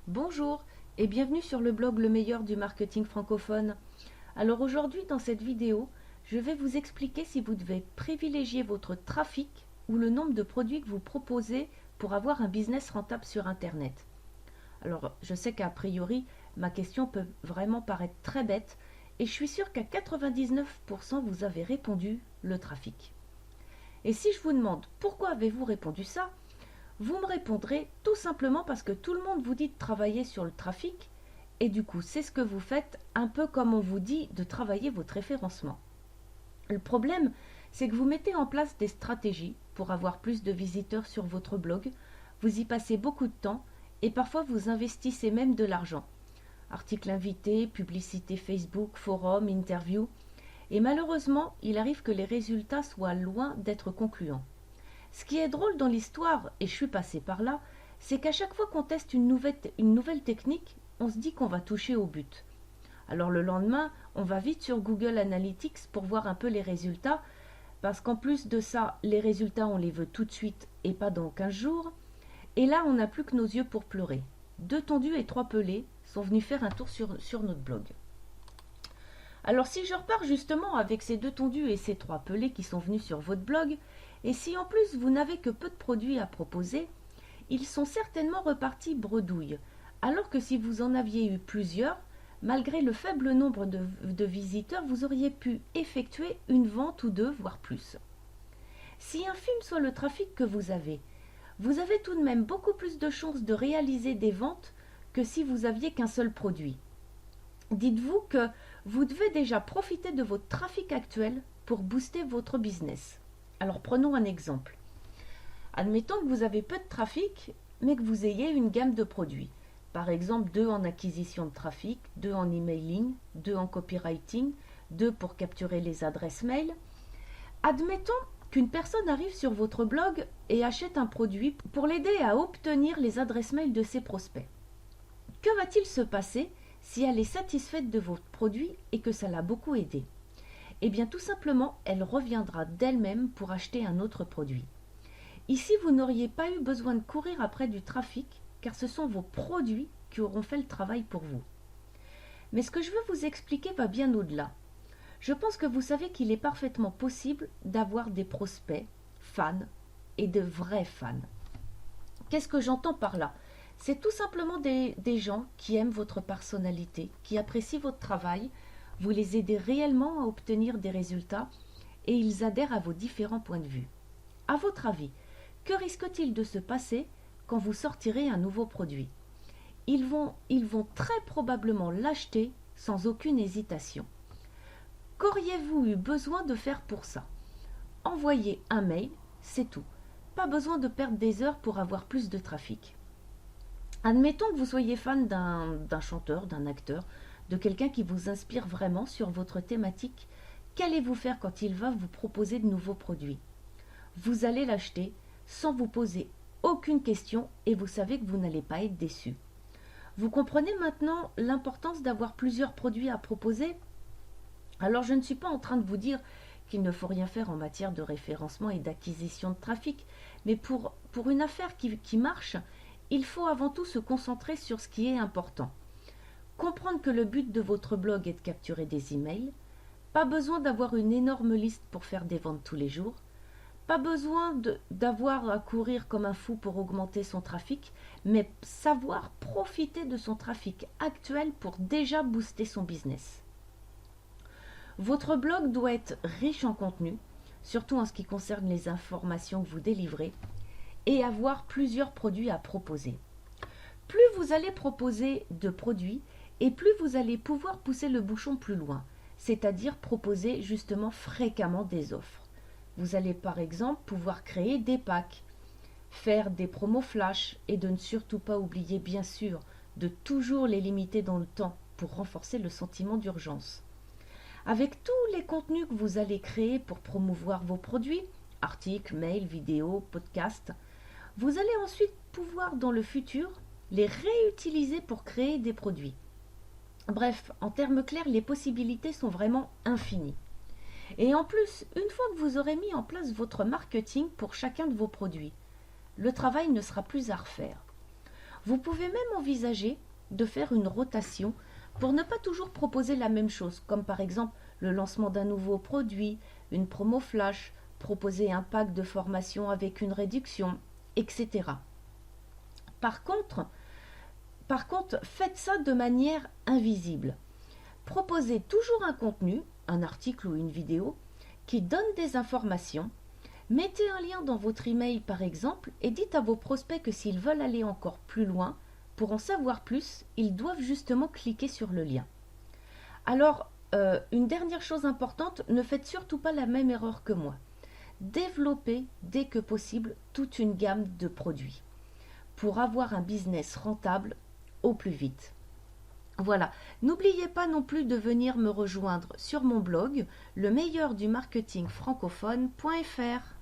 Bonjour et bienvenue sur le blog Le meilleur du marketing francophone. Alors aujourd'hui dans cette vidéo, je vais vous expliquer si vous devez privilégier votre trafic ou le nombre de produits que vous proposez pour avoir un business rentable sur Internet. Alors je sais qu'a priori ma question peut vraiment paraître très bête et je suis sûre qu'à 99% vous avez répondu le trafic. Et si je vous demande pourquoi avez-vous répondu ça, vous me répondrez tout simplement parce que tout le monde vous dit de travailler sur le trafic et du coup c'est ce que vous faites, un peu comme on vous dit de travailler votre référencement. Le problème, c'est que vous mettez en place des stratégies pour avoir plus de visiteurs sur votre blog, vous y passez beaucoup de temps et parfois vous investissez même de l'argent. Articles invités, publicité Facebook, forum, interview. Et malheureusement, il arrive que les résultats soient loin d'être concluants. Ce qui est drôle dans l'histoire, et je suis passée par là, c'est qu'à chaque fois qu'on teste une nouvelle technique, on se dit qu'on va toucher au but. Alors le lendemain, on va vite sur Google Analytics pour voir un peu les résultats, parce qu'en plus de ça, les résultats, on les veut tout de suite et pas dans 15 jours. Et là, on n'a plus que nos yeux pour pleurer. 2 tondus et 3 pelés sont venus faire un tour sur notre blog. Alors si je repars justement avec ces 2 tondus et ces 3 pelés qui sont venus sur votre blog, et si en plus vous n'avez que peu de produits à proposer, ils sont certainement repartis bredouille, alors que si vous en aviez eu plusieurs, malgré le faible nombre de visiteurs, vous auriez pu effectuer une vente ou deux, voire plus. Si infime soit le trafic que vous avez tout de même beaucoup plus de chances de réaliser des ventes que si vous aviez qu'un seul produit. Dites-vous que vous devez déjà profiter de votre trafic actuel pour booster votre business. Alors prenons un exemple. Admettons que vous avez peu de trafic, mais que vous ayez une gamme de produits. Par exemple, 2 en acquisition de trafic, 2 en emailing, 2 en copywriting, 2 pour capturer les adresses mail. Admettons qu'une personne arrive sur votre blog et achète un produit pour l'aider à obtenir les adresses mail de ses prospects. Que va-t-il se passer si elle est satisfaite de votre produit et que ça l'a beaucoup aidé? Eh bien tout simplement, elle reviendra d'elle-même pour acheter un autre produit. Ici, vous n'auriez pas eu besoin de courir après du trafic, car ce sont vos produits qui auront fait le travail pour vous. Mais ce que je veux vous expliquer va bien au-delà. Je pense que vous savez qu'il est parfaitement possible d'avoir des prospects, fans et de vrais fans. Qu'est-ce que j'entends par là? C'est tout simplement des gens qui aiment votre personnalité, qui apprécient votre travail, vous les aidez réellement à obtenir des résultats et ils adhèrent à vos différents points de vue. À votre avis, que risque-t-il de se passer quand vous sortirez un nouveau produit? Ils vont très probablement l'acheter sans aucune hésitation. Qu'auriez-vous eu besoin de faire pour ça? Envoyer un mail, c'est tout. Pas besoin de perdre des heures pour avoir plus de trafic. Admettons que vous soyez fan d'un chanteur, d'un acteur, de quelqu'un qui vous inspire vraiment sur votre thématique. Qu'allez-vous faire quand il va vous proposer de nouveaux produits? Vous allez l'acheter sans vous poser aucune question et vous savez que vous n'allez pas être déçu. Vous comprenez maintenant l'importance d'avoir plusieurs produits à proposer? Alors je ne suis pas en train de vous dire qu'il ne faut rien faire en matière de référencement et d'acquisition de trafic, mais pour une affaire qui marche, il faut avant tout se concentrer sur ce qui est important. Comprendre que le but de votre blog est de capturer des emails, pas besoin d'avoir une énorme liste pour faire des ventes tous les jours, pas besoin d'avoir à courir comme un fou pour augmenter son trafic, mais savoir profiter de son trafic actuel pour déjà booster son business. Votre blog doit être riche en contenu, surtout en ce qui concerne les informations que vous délivrez, et avoir plusieurs produits à proposer. Plus vous allez proposer de produits, et plus vous allez pouvoir pousser le bouchon plus loin, c'est-à-dire proposer justement fréquemment des offres. Vous allez par exemple pouvoir créer des packs, faire des promos flash et de ne surtout pas oublier bien sûr de toujours les limiter dans le temps pour renforcer le sentiment d'urgence. Avec tous les contenus que vous allez créer pour promouvoir vos produits, articles, mails, vidéos, podcasts, vous allez ensuite pouvoir dans le futur les réutiliser pour créer des produits. Bref, en termes clairs, les possibilités sont vraiment infinies. Et en plus, une fois que vous aurez mis en place votre marketing pour chacun de vos produits, le travail ne sera plus à refaire. Vous pouvez même envisager de faire une rotation pour ne pas toujours proposer la même chose, comme par exemple le lancement d'un nouveau produit, une promo flash, proposer un pack de formation avec une réduction, etc. Par contre, faites ça de manière invisible. Proposez toujours un contenu, un article ou une vidéo, qui donne des informations. Mettez un lien dans votre email par exemple et dites à vos prospects que s'ils veulent aller encore plus loin, pour en savoir plus, ils doivent justement cliquer sur le lien. Alors, une dernière chose importante, ne faites surtout pas la même erreur que moi. Développez dès que possible toute une gamme de produits pour avoir un business rentable au plus vite. Voilà, n'oubliez pas non plus de venir me rejoindre sur mon blog, le meilleur du marketing francophone.fr.